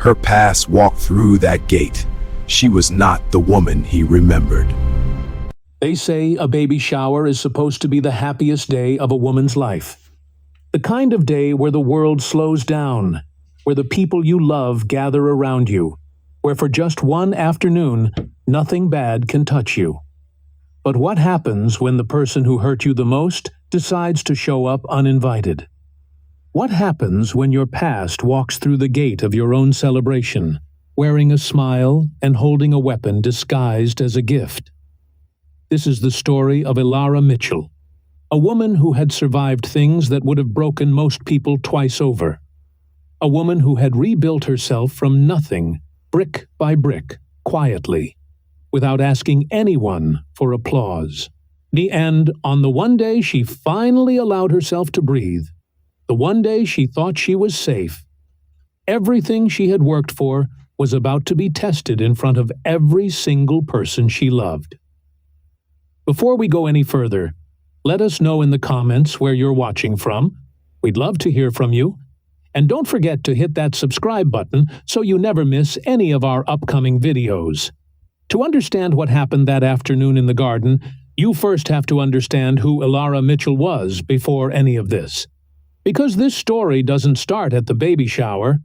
Her past walked through that gate. She was not the woman he remembered. They say a baby shower is supposed to be the happiest day of a woman's life. The kind of day where the world slows down, where the people you love gather around you, where for just one afternoon, nothing bad can touch you. But what happens when the person who hurt you the most decides to show up uninvited? What happens when your past walks through the gate of your own celebration, wearing a smile and holding a weapon disguised as a gift? This is the story of Elara Mitchell, a woman who had survived things that would have broken most people twice over. A woman who had rebuilt herself from nothing, brick by brick, quietly, without asking anyone for applause. And on the one day she finally allowed herself to breathe, the one day she thought she was safe, everything she had worked for was about to be tested in front of every single person she loved. Before we go any further, let us know in the comments where you're watching from. We'd love to hear from you. And don't forget to hit that subscribe button so you never miss any of our upcoming videos. To understand what happened that afternoon in the garden, you first have to understand who Elara Mitchell was before any of this. Because this story doesn't start at the baby shower,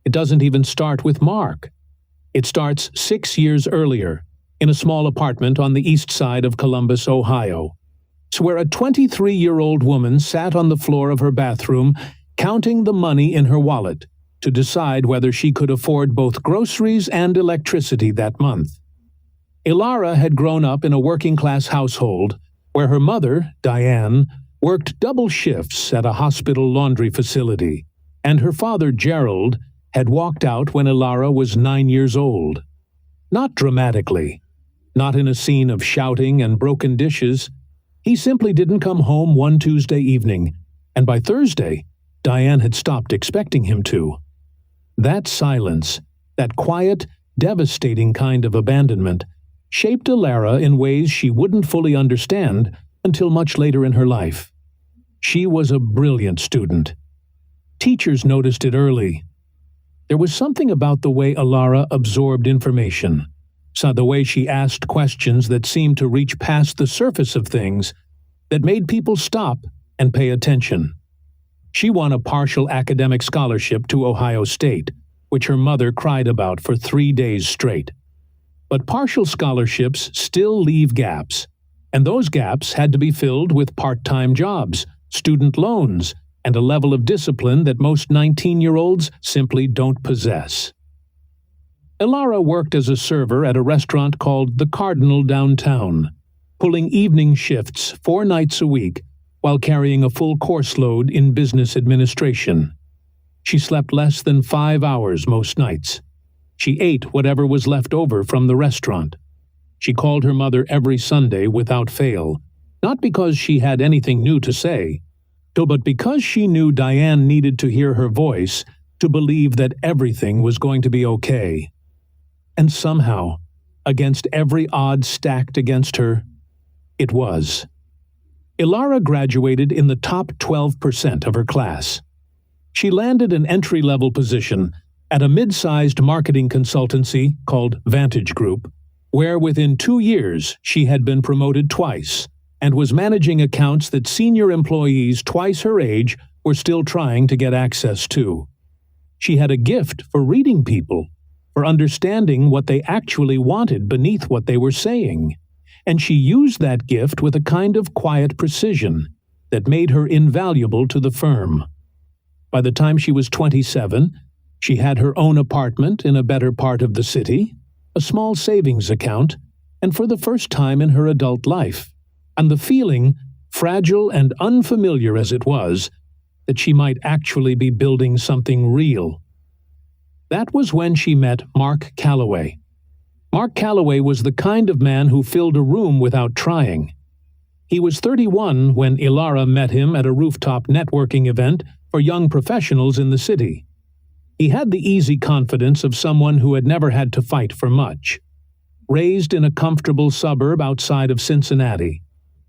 it doesn't even start with Mark. It starts 6 years earlier, in a small apartment on the east side of Columbus, Ohio. It's where a 23-year-old woman sat on the floor of her bathroom counting the money in her wallet to decide whether she could afford both groceries and electricity that month. Elara had grown up in a working-class household where her mother, Diane, worked double shifts at a hospital laundry facility, and her father, Gerald, had walked out when Elara was 9 years old. Not dramatically, not in a scene of shouting and broken dishes. He simply didn't come home one Tuesday evening, and by Thursday, Diane had stopped expecting him to. That silence, that quiet, devastating kind of abandonment, shaped Elara in ways she wouldn't fully understand until much later in her life. She was a brilliant student. Teachers noticed it early. There was something about the way Elara absorbed information, so the way she asked questions that seemed to reach past the surface of things, that made people stop and pay attention. She won a partial academic scholarship to Ohio State, which her mother cried about for 3 days straight. But partial scholarships still leave gaps, and those gaps had to be filled with part-time jobs, student loans, and a level of discipline that most 19-year-olds simply don't possess. Elara worked as a server at a restaurant called The Cardinal downtown, pulling evening shifts 4 nights a week while carrying a full course load in business administration. She slept less than 5 hours most nights. She ate whatever was left over from the restaurant. She called her mother every Sunday without fail, not because she had anything new to say, but because she knew Diane needed to hear her voice to believe that everything was going to be okay. And somehow, against every odds stacked against her, it was. Elara graduated in the top 12% of her class. She landed an entry-level position at a mid-sized marketing consultancy called Vantage Group, where within 2 years she had been promoted twice and was managing accounts that senior employees twice her age were still trying to get access to. She had a gift for reading people, for understanding what they actually wanted beneath what they were saying, and she used that gift with a kind of quiet precision that made her invaluable to the firm. By the time she was 27, she had her own apartment in a better part of the city, a small savings account, and for the first time in her adult life, and the feeling, fragile and unfamiliar as it was, that she might actually be building something real. That was when she met Mark Calloway. Mark Calloway was the kind of man who filled a room without trying. He was 31 when Elara met him at a rooftop networking event for young professionals in the city. He had the easy confidence of someone who had never had to fight for much. Raised in a comfortable suburb outside of Cincinnati,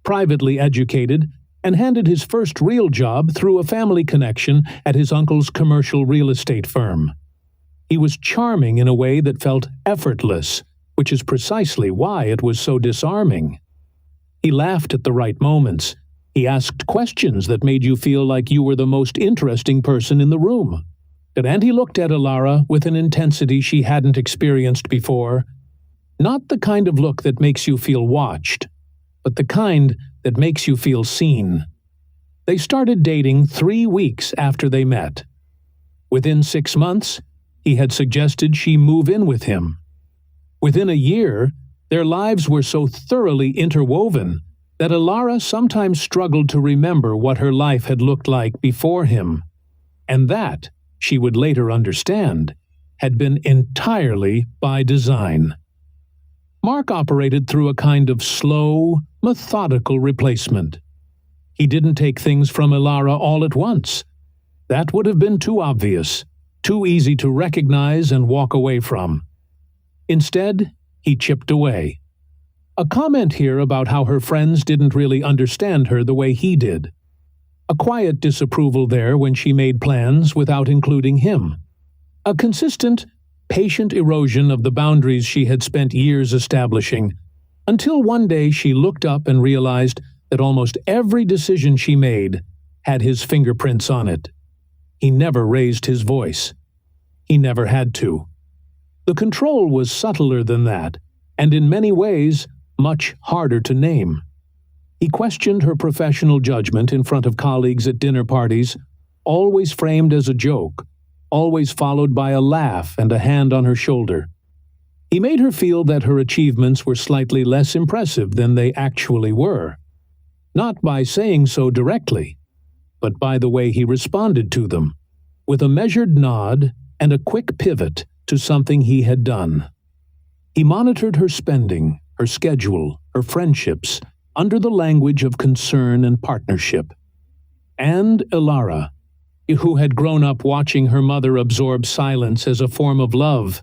privately educated, and handed his first real job through a family connection at his uncle's commercial real estate firm. He was charming in a way that felt effortless, which is precisely why it was so disarming. He laughed at the right moments. He asked questions that made you feel like you were the most interesting person in the room. And he looked at Elara with an intensity she hadn't experienced before. Not the kind of look that makes you feel watched, but the kind that makes you feel seen. They started dating 3 weeks after they met. Within 6 months, he had suggested she move in with him. Within a year, their lives were so thoroughly interwoven that Elara sometimes struggled to remember what her life had looked like before him, and that, she would later understand, had been entirely by design. Mark operated through a kind of slow, methodical replacement. He didn't take things from Elara all at once. That would have been too obvious, too easy to recognize and walk away from. Instead, he chipped away. A comment here about how her friends didn't really understand her the way he did. A quiet disapproval there when she made plans without including him. A consistent, patient erosion of the boundaries she had spent years establishing, until one day she looked up and realized that almost every decision she made had his fingerprints on it. He never raised his voice. He never had to. The control was subtler than that, and in many ways much harder to name. He questioned her professional judgment in front of colleagues at dinner parties, always framed as a joke, always followed by a laugh and a hand on her shoulder. He made her feel that her achievements were slightly less impressive than they actually were, not by saying so directly, but by the way he responded to them, with a measured nod and a quick pivot to something he had done. He monitored her spending, her schedule, her friendships, under the language of concern and partnership. And Elara, who had grown up watching her mother absorb silence as a form of love,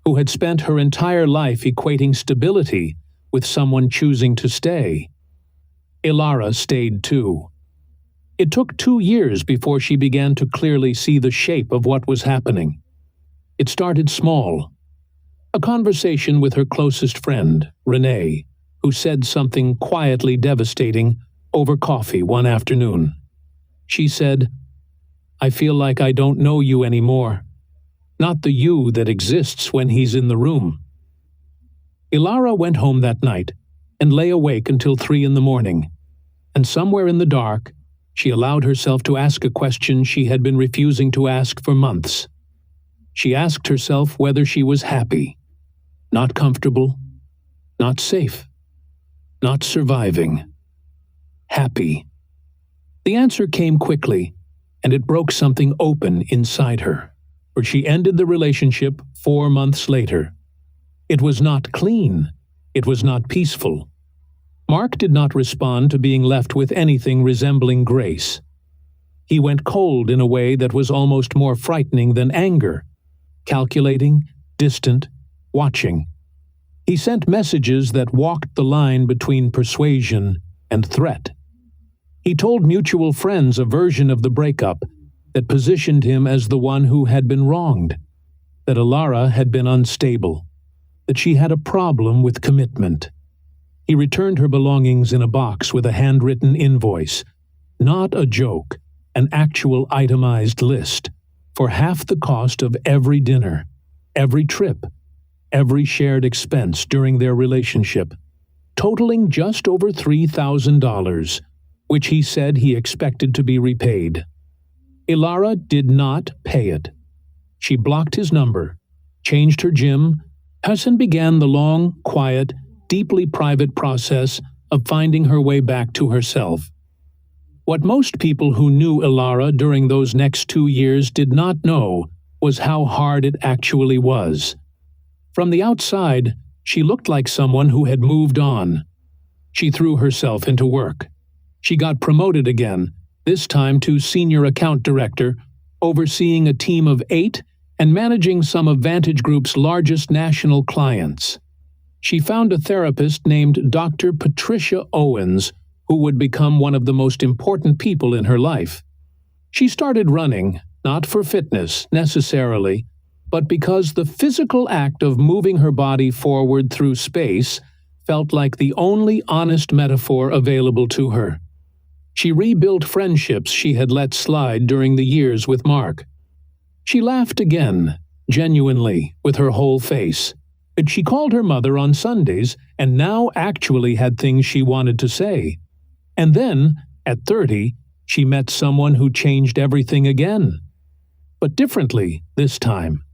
who had spent her entire life equating stability with someone choosing to stay. Elara stayed too. It took 2 years before she began to clearly see the shape of what was happening. It started small. A conversation with her closest friend, Renee, who said something quietly devastating over coffee one afternoon. She said, "I feel like I don't know you anymore. Not the you that exists when he's in the room." Elara went home that night and lay awake until 3 a.m, and somewhere in the dark, she allowed herself to ask a question she had been refusing to ask for months. She asked herself whether she was happy, not comfortable, not safe, not surviving. Happy. The answer came quickly, and it broke something open inside her, for she ended the relationship 4 months later. It was not clean. It was not peaceful. Mark did not respond to being left with anything resembling grace. He went cold in a way that was almost more frightening than anger, calculating, distant, watching. He sent messages that walked the line between persuasion and threat. He told mutual friends a version of the breakup that positioned him as the one who had been wronged, that Elara had been unstable, that she had a problem with commitment. He returned her belongings in a box with a handwritten invoice, not a joke, an actual itemized list, for half the cost of every dinner, every trip, every shared expense during their relationship, totaling just over $3,000, which he said he expected to be repaid. Elara did not pay it. She blocked his number, changed her gym, and began the long, quiet, deeply private process of finding her way back to herself. What most people who knew Elara during those next 2 years did not know was how hard it actually was. From the outside, she looked like someone who had moved on. She threw herself into work. She got promoted again, this time to senior account director, overseeing a team of 8 and managing some of Vantage Group's largest national clients. She found a therapist named Dr. Patricia Owens, who would become one of the most important people in her life. She started running, not for fitness necessarily, but because the physical act of moving her body forward through space felt like the only honest metaphor available to her. She rebuilt friendships she had let slide during the years with Mark. She laughed again, genuinely, with her whole face. She called her mother on Sundays and now actually had things she wanted to say. And then, at 30, she met someone who changed everything again. But differently this time.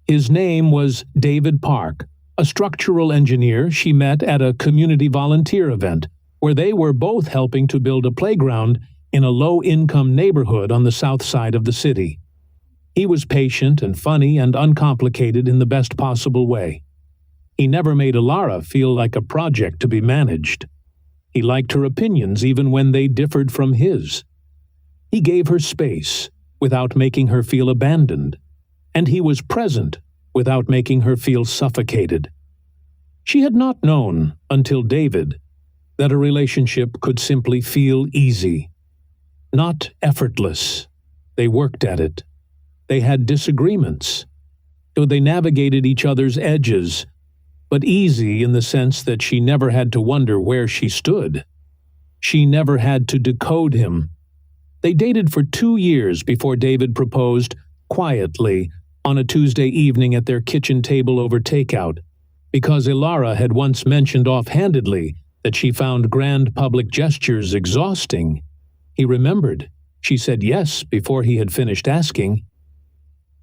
His name was David Park, a structural engineer she met at a community volunteer event, where they were both helping to build a playground in a low-income neighborhood on the south side of the city. He was patient and funny and uncomplicated in the best possible way. He never made Elara feel like a project to be managed. He liked her opinions even when they differed from his. He gave her space without making her feel abandoned, and he was present without making her feel suffocated. She had not known, until David, that a relationship could simply feel easy. Not effortless. They worked at it. They had disagreements. So they navigated each other's edges, but easy in the sense that she never had to wonder where she stood. She never had to decode him. They dated for 2 years before David proposed, quietly, on a Tuesday evening at their kitchen table over takeout, because Elara had once mentioned offhandedly that she found grand public gestures exhausting. He remembered. She said yes before he had finished asking.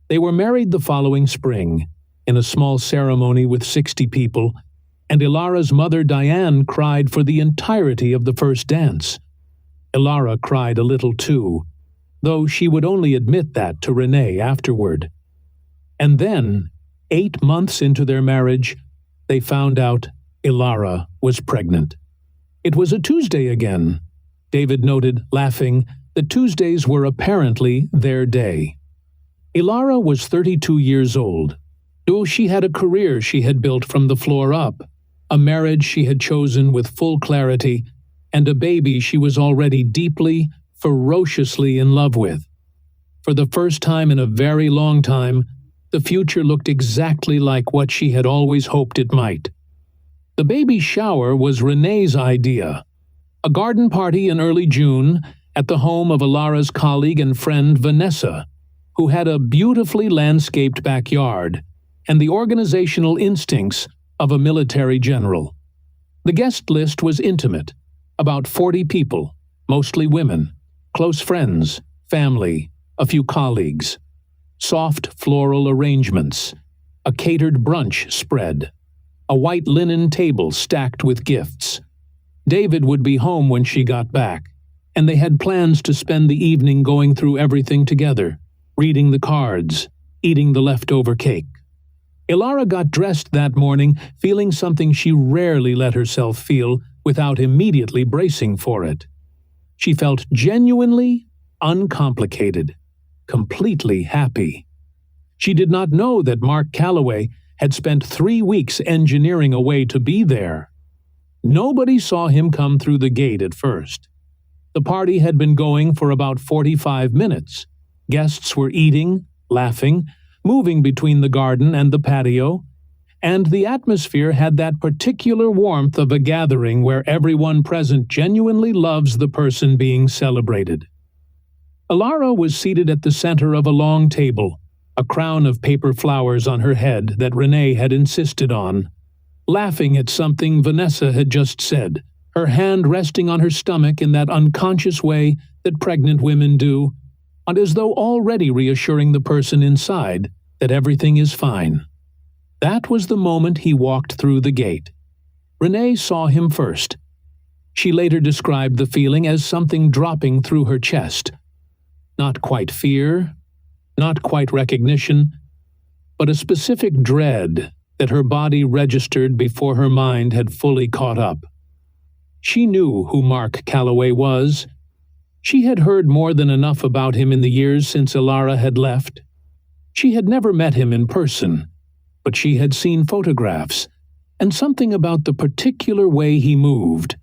They were married the following spring, in a small ceremony with 60 people, and Elara's mother Diane cried for the entirety of the first dance. Elara cried a little too, though she would only admit that to Renee afterward. And then, 8 months into their marriage, they found out Elara was pregnant. It was a Tuesday again. David noted, laughing, that Tuesdays were apparently their day. Elara was 32 years old. Though she had a career she had built from the floor up, a marriage she had chosen with full clarity, and a baby she was already deeply, ferociously in love with. For the first time in a very long time, the future looked exactly like what she had always hoped it might. The baby shower was Renee's idea. A garden party in early June at the home of Elara's colleague and friend Vanessa, who had a beautifully landscaped backyard and the organizational instincts of a military general. The guest list was intimate, about 40 people, mostly women, close friends, family, a few colleagues. Soft floral arrangements, a catered brunch spread, a white linen table stacked with gifts. David would be home when she got back, and they had plans to spend the evening going through everything together, reading the cards, eating the leftover cake. Elara got dressed that morning feeling something she rarely let herself feel without immediately bracing for it. She felt genuinely uncomplicated, completely happy. She did not know that Mark Calloway had spent 3 weeks engineering a way to be there. Nobody saw him come through the gate at first. The party had been going for about 45 minutes. Guests were eating, laughing, moving between the garden and the patio, and the atmosphere had that particular warmth of a gathering where everyone present genuinely loves the person being celebrated. Elara was seated at the center of a long table, a crown of paper flowers on her head that Renee had insisted on, laughing at something Vanessa had just said, her hand resting on her stomach in that unconscious way that pregnant women do, and as though already reassuring the person inside that everything is fine. That was the moment he walked through the gate. Renee saw him first. She later described the feeling as something dropping through her chest. Not quite fear, not quite recognition, but a specific dread that her body registered before her mind had fully caught up. She knew who Mark Calloway was. She had heard more than enough about him in the years since Elara had left. She had never met him in person, but she had seen photographs, and something about the particular way he moved,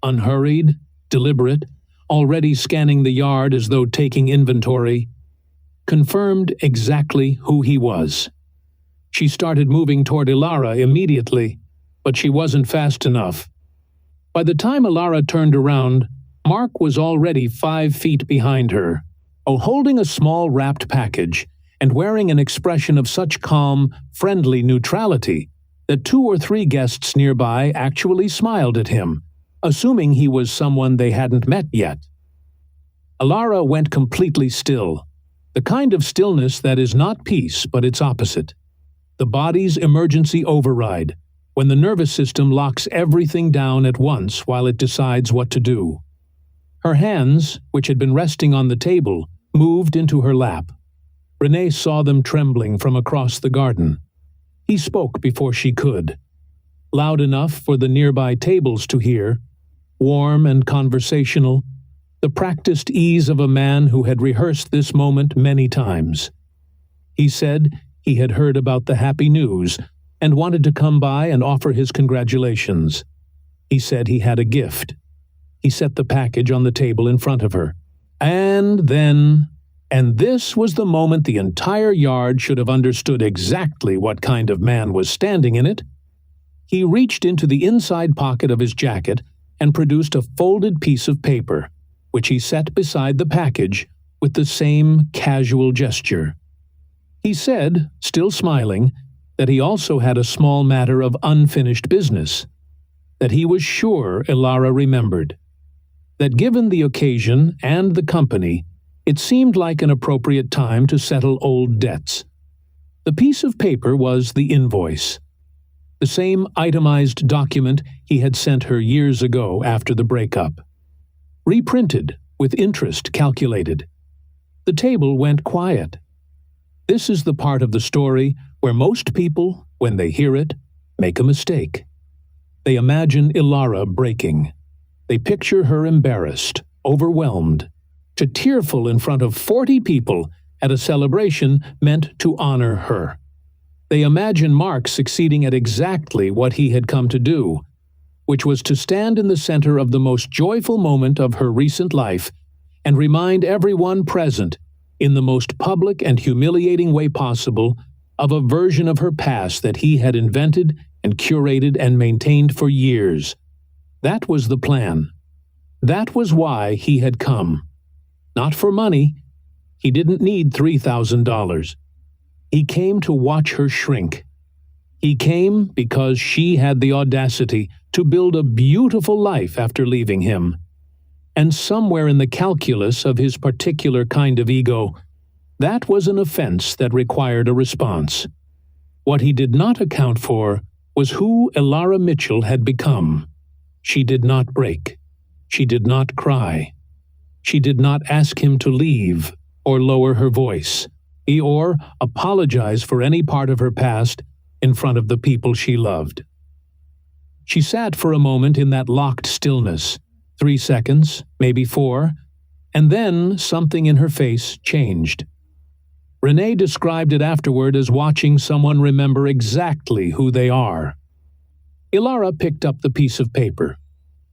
unhurried, deliberate, already scanning the yard as though taking inventory, confirmed exactly who he was. She started moving toward Elara immediately, but she wasn't fast enough. By the time Elara turned around, Mark was already 5 feet behind her, holding a small wrapped package and wearing an expression of such calm, friendly neutrality that 2 or 3 guests nearby actually smiled at him, assuming he was someone they hadn't met yet. Elara went completely still, the kind of stillness that is not peace but its opposite. The body's emergency override, when the nervous system locks everything down at once while it decides what to do. Her hands, which had been resting on the table, moved into her lap. Renee saw them trembling from across the garden. He spoke before she could. Loud enough for the nearby tables to hear, warm and conversational, the practiced ease of a man who had rehearsed this moment many times. He said he had heard about the happy news and wanted to come by and offer his congratulations. He said he had a gift. He set the package on the table in front of her. And this was the moment the entire yard should have understood exactly what kind of man was standing in it. He reached into the inside pocket of his jacket and produced a folded piece of paper, which he set beside the package with the same casual gesture. He said, still smiling, that he also had a small matter of unfinished business, that he was sure Elara remembered, that given the occasion and the company, it seemed like an appropriate time to settle old debts. The piece of paper was the invoice, the same itemized document he had sent her years ago after the breakup, reprinted with interest calculated. The table went quiet. This is the part of the story where most people, when they hear it, make a mistake. They imagine Elara breaking. They picture her embarrassed, overwhelmed, to tearful in front of 40 people at a celebration meant to honor her. They imagine Mark succeeding at exactly what he had come to do, which was to stand in the center of the most joyful moment of her recent life and remind everyone present, in the most public and humiliating way possible, of a version of her past that he had invented and curated and maintained for years. That was the plan. That was why he had come. Not for money. He didn't need $3,000. He came to watch her shrink. He came because she had the audacity to build a beautiful life after leaving him. And somewhere in the calculus of his particular kind of ego, that was an offense that required a response. What he did not account for was who Elara Mitchell had become. She did not break. She did not cry. She did not ask him to leave or lower her voice, or apologize for any part of her past in front of the people she loved. She sat for a moment in that locked stillness, 3 seconds, maybe 4, and then something in her face changed. Renee described it afterward as watching someone remember exactly who they are. Elara picked up the piece of paper.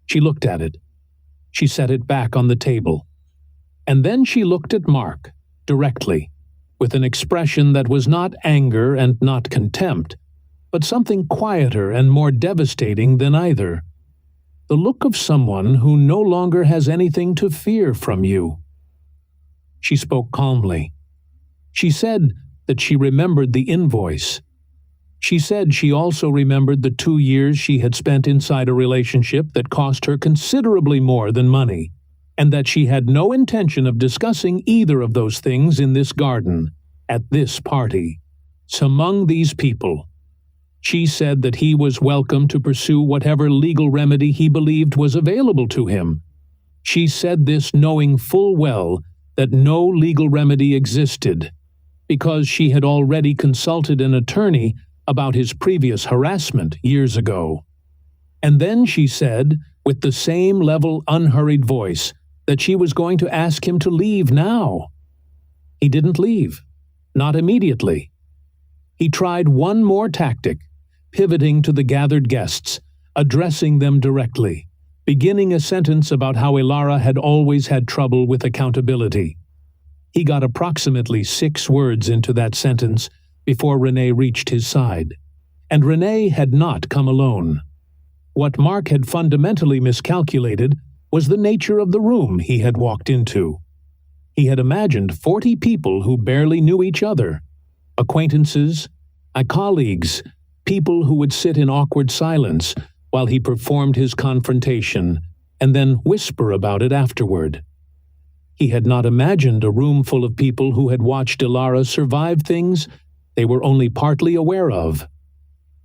She looked at it. She set it back on the table. And then she looked at Mark, directly, with an expression that was not anger and not contempt, but something quieter and more devastating than either. The look of someone who no longer has anything to fear from you. She spoke calmly. She said that she remembered the invoice. She said she also remembered the 2 years she had spent inside a relationship that cost her considerably more than money, and that she had no intention of discussing either of those things in this garden, at this party, among these people. She said that he was welcome to pursue whatever legal remedy he believed was available to him. She said this knowing full well that no legal remedy existed, because she had already consulted an attorney about his previous harassment years ago. And then she said, with the same level, unhurried voice, that she was going to ask him to leave now. He didn't leave, not immediately. He tried one more tactic, pivoting to the gathered guests, addressing them directly, beginning a sentence about how Elara had always had trouble with accountability. He got approximately 6 words into that sentence before Renee reached his side. And Renee had not come alone. What Mark had fundamentally miscalculated was the nature of the room he had walked into. He had imagined 40 people who barely knew each other, acquaintances, colleagues, people who would sit in awkward silence while he performed his confrontation and then whisper about it afterward. He had not imagined a room full of people who had watched Elara survive things they were only partly aware of.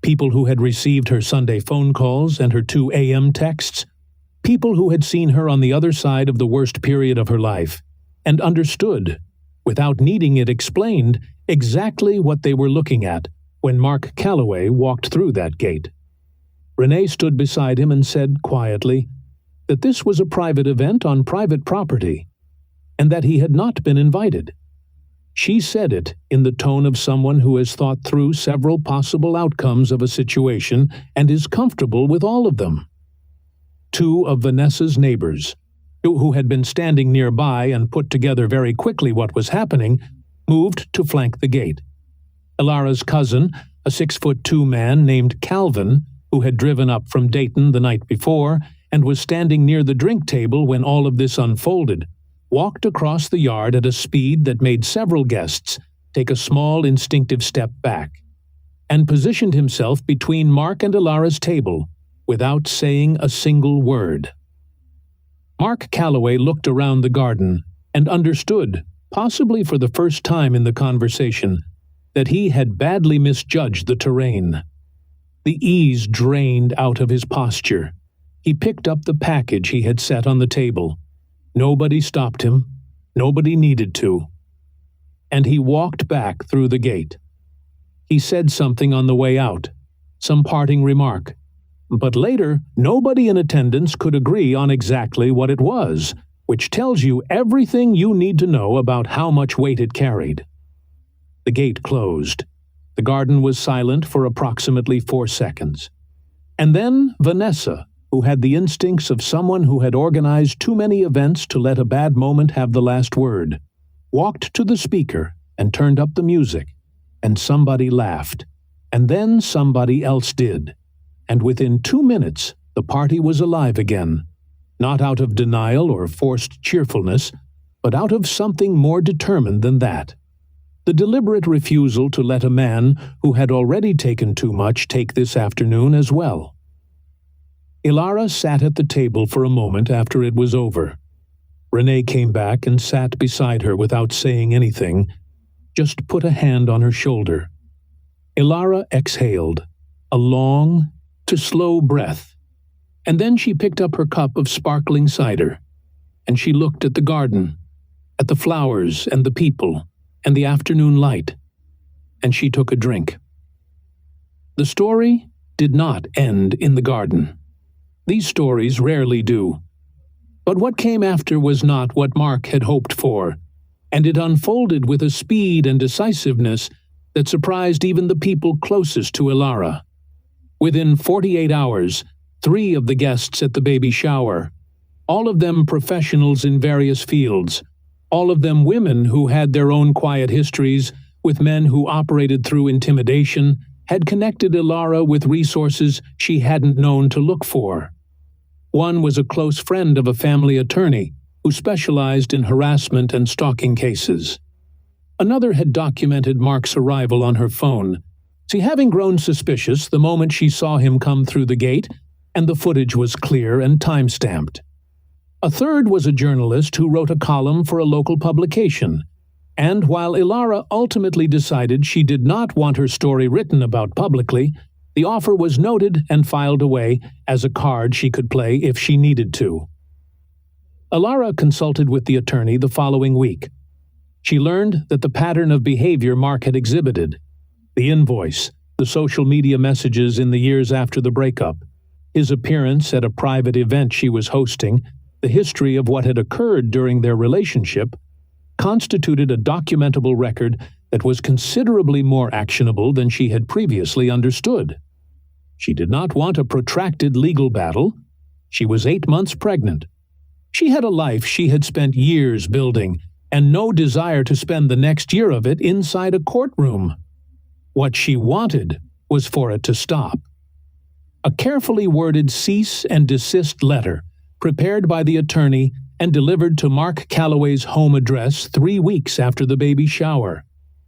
People who had received her Sunday phone calls and her 2 a.m. texts. People who had seen her on the other side of the worst period of her life and understood, without needing it explained, exactly what they were looking at when Mark Calloway walked through that gate. Renee stood beside him and said quietly that this was a private event on private property and that he had not been invited. She said it in the tone of someone who has thought through several possible outcomes of a situation and is comfortable with all of them. 2 of Vanessa's neighbors, who had been standing nearby and put together very quickly what was happening, moved to flank the gate. Elara's cousin, a 6'2" man named Calvin, who had driven up from Dayton the night before and was standing near the drink table when all of this unfolded, walked across the yard at a speed that made several guests take a small instinctive step back, and positioned himself between Mark and Elara's table without saying a single word. Mark Calloway looked around the garden and understood, possibly for the first time in the conversation, that he had badly misjudged the terrain. The ease drained out of his posture. He picked up the package he had set on the table. Nobody stopped him. Nobody needed to. And he walked back through the gate. He said something on the way out, some parting remark. But later, nobody in attendance could agree on exactly what it was, which tells you everything you need to know about how much weight it carried. The gate closed. The garden was silent for approximately 4 seconds. And then Vanessa, who had the instincts of someone who had organized too many events to let a bad moment have the last word, walked to the speaker and turned up the music, and somebody laughed. And then somebody else did. And within 2 minutes, the party was alive again, not out of denial or forced cheerfulness, but out of something more determined than that. The deliberate refusal to let a man who had already taken too much take this afternoon as well. Elara sat at the table for a moment after it was over. Renee came back and sat beside her without saying anything, just put a hand on her shoulder. Elara exhaled, a long to slow breath, and then she picked up her cup of sparkling cider, and she looked at the garden, at the flowers and the people, and the afternoon light, and she took a drink. The story did not end in the garden. These stories rarely do. But what came after was not what Mark had hoped for, and it unfolded with a speed and decisiveness that surprised even the people closest to Elara. Within 48 hours, 3 of the guests at the baby shower, all of them professionals in various fields, all of them women who had their own quiet histories with men who operated through intimidation, had connected Elara with resources she hadn't known to look for. One was a close friend of a family attorney who specialized in harassment and stalking cases. Another had documented Mark's arrival on her phone, having grown suspicious the moment she saw him come through the gate, and the footage was clear and time-stamped. A third was a journalist who wrote a column for a local publication, and while Elara ultimately decided she did not want her story written about publicly, the offer was noted and filed away as a card she could play if she needed to. Elara consulted with the attorney the following week. She learned that the pattern of behavior Mark had exhibited, the invoice, the social media messages in the years after the breakup, his appearance at a private event she was hosting, the history of what had occurred during their relationship, constituted a documentable record that was considerably more actionable than she had previously understood. She did not want a protracted legal battle. She was 8 months pregnant. She had a life she had spent years building, and no desire to spend the next year of it inside a courtroom. What she wanted was for it to stop. A carefully worded cease and desist letter, prepared by the attorney and delivered to Mark Calloway's home address 3 weeks after the baby shower,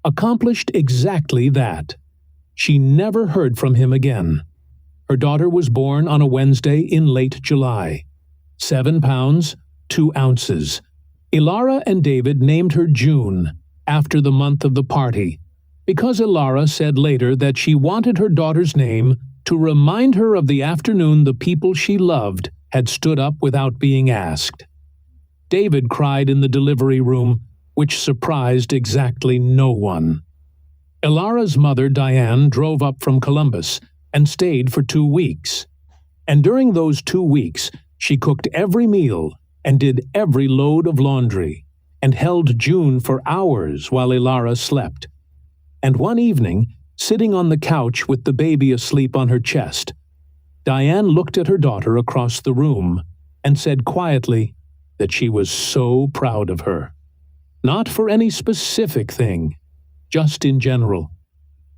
accomplished exactly that. She never heard from him again. Her daughter was born on a Wednesday in late July. 7 pounds, 2 ounces. Elara and David named her June, after the month of the party, because Elara said later that she wanted her daughter's name to remind her of the afternoon the people she loved had stood up without being asked. David cried in the delivery room, which surprised exactly no one. Elara's mother, Diane, drove up from Columbus and stayed for 2 weeks. And during those 2 weeks, she cooked every meal and did every load of laundry, and held June for hours while Elara slept. And one evening, sitting on the couch with the baby asleep on her chest, Diane looked at her daughter across the room and said quietly that she was so proud of her. Not for any specific thing, just in general,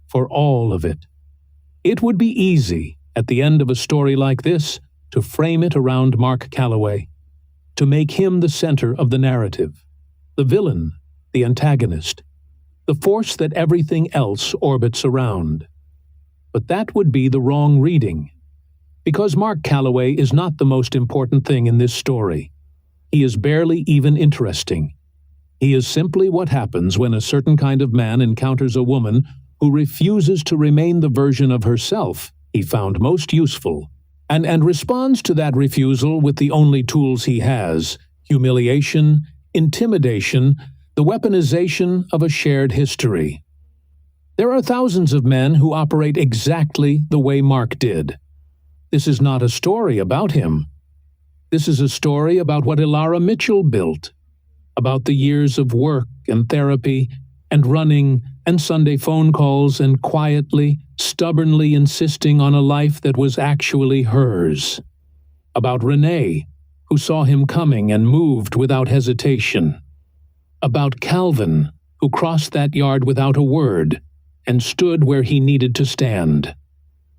for all of it. It would be easy, at the end of a story like this, to frame it around Mark Calloway, to make him the center of the narrative, the villain, the antagonist, the force that everything else orbits around. But that would be the wrong reading, because Mark Calloway is not the most important thing in this story. He is barely even interesting. He is simply what happens when a certain kind of man encounters a woman who refuses to remain the version of herself he found most useful, and responds to that refusal with the only tools he has: humiliation, intimidation, the weaponization of a shared history. There are thousands of men who operate exactly the way Mark did. This is not a story about him. This is a story about what Elara Mitchell built, about the years of work and therapy and running and Sunday phone calls and quietly, stubbornly insisting on a life that was actually hers. About Renee, who saw him coming and moved without hesitation. About Calvin, who crossed that yard without a word and stood where he needed to stand.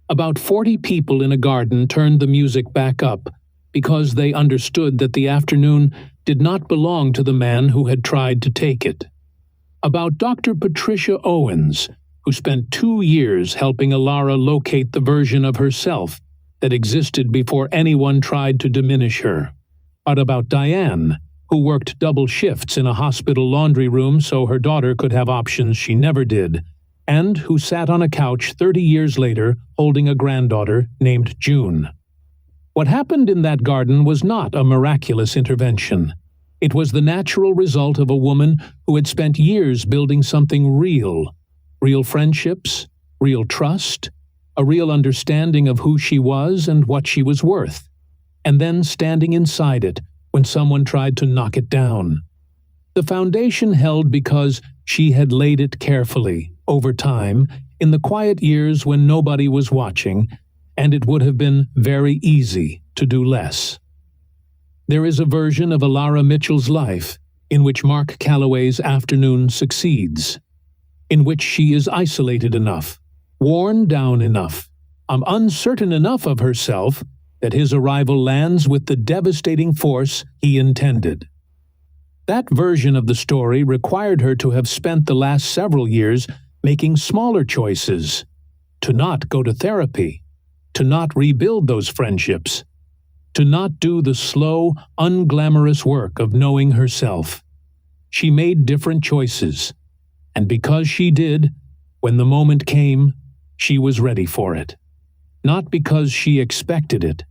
About 40 people in a garden turned the music back up because they understood that the afternoon did not belong to the man who had tried to take it. About Dr. Patricia Owens, who spent 2 years helping Elara locate the version of herself that existed before anyone tried to diminish her. But about Diane, who worked double shifts in a hospital laundry room so her daughter could have options she never did, and who sat on a couch 30 years later holding a granddaughter named June. What happened in that garden was not a miraculous intervention. It was the natural result of a woman who had spent years building something real. Real friendships, real trust, a real understanding of who she was and what she was worth, and then standing inside it when someone tried to knock it down. The foundation held because she had laid it carefully, over time, in the quiet years when nobody was watching, and it would have been very easy to do less. There is a version of Elara Mitchell's life in which Mark Calloway's afternoon succeeds, in which she is isolated enough, worn down enough, uncertain enough of herself that his arrival lands with the devastating force he intended. That version of the story required her to have spent the last several years making smaller choices, to not go to therapy, to not rebuild those friendships, to not do the slow, unglamorous work of knowing herself. She made different choices, and because she did, when the moment came, she was ready for it. Not because she expected it,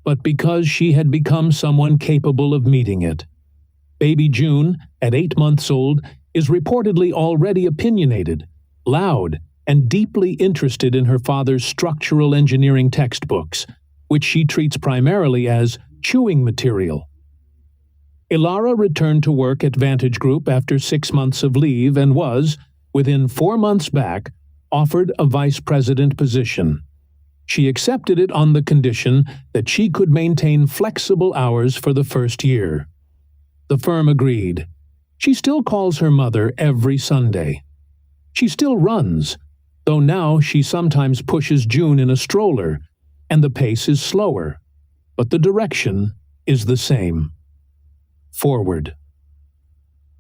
but because she had become someone capable of meeting it. Baby June, at 8 months old, is reportedly already opinionated, loud, and deeply interested in her father's structural engineering textbooks, which she treats primarily as chewing material. Elara returned to work at Vantage Group after 6 months of leave and was, within 4 months back, offered a vice president position. She accepted it on the condition that she could maintain flexible hours for the first year. The firm agreed. She still calls her mother every Sunday. She still runs, though now she sometimes pushes June in a stroller, and the pace is slower, but the direction is the same. Forward.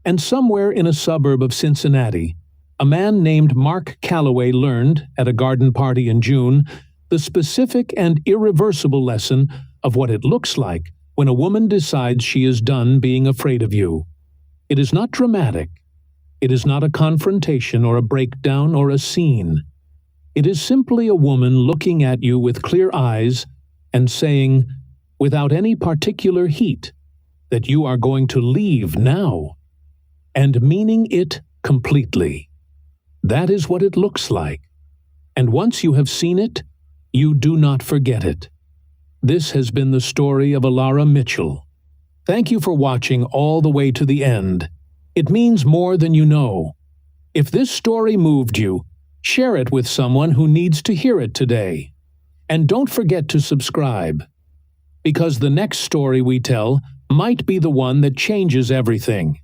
And somewhere in a suburb of Cincinnati, a man named Mark Calloway learned, at a garden party in June, the specific and irreversible lesson of what it looks like when a woman decides she is done being afraid of you. It is not dramatic. It is not a confrontation or a breakdown or a scene. It is simply a woman looking at you with clear eyes and saying, without any particular heat, that you are going to leave now, and meaning it completely. That is what it looks like. And once you have seen it, you do not forget it. This has been the story of Elara Mitchell. Thank you for watching all the way to the end. It means more than you know. If this story moved you, share it with someone who needs to hear it today. And don't forget to subscribe, because the next story we tell might be the one that changes everything.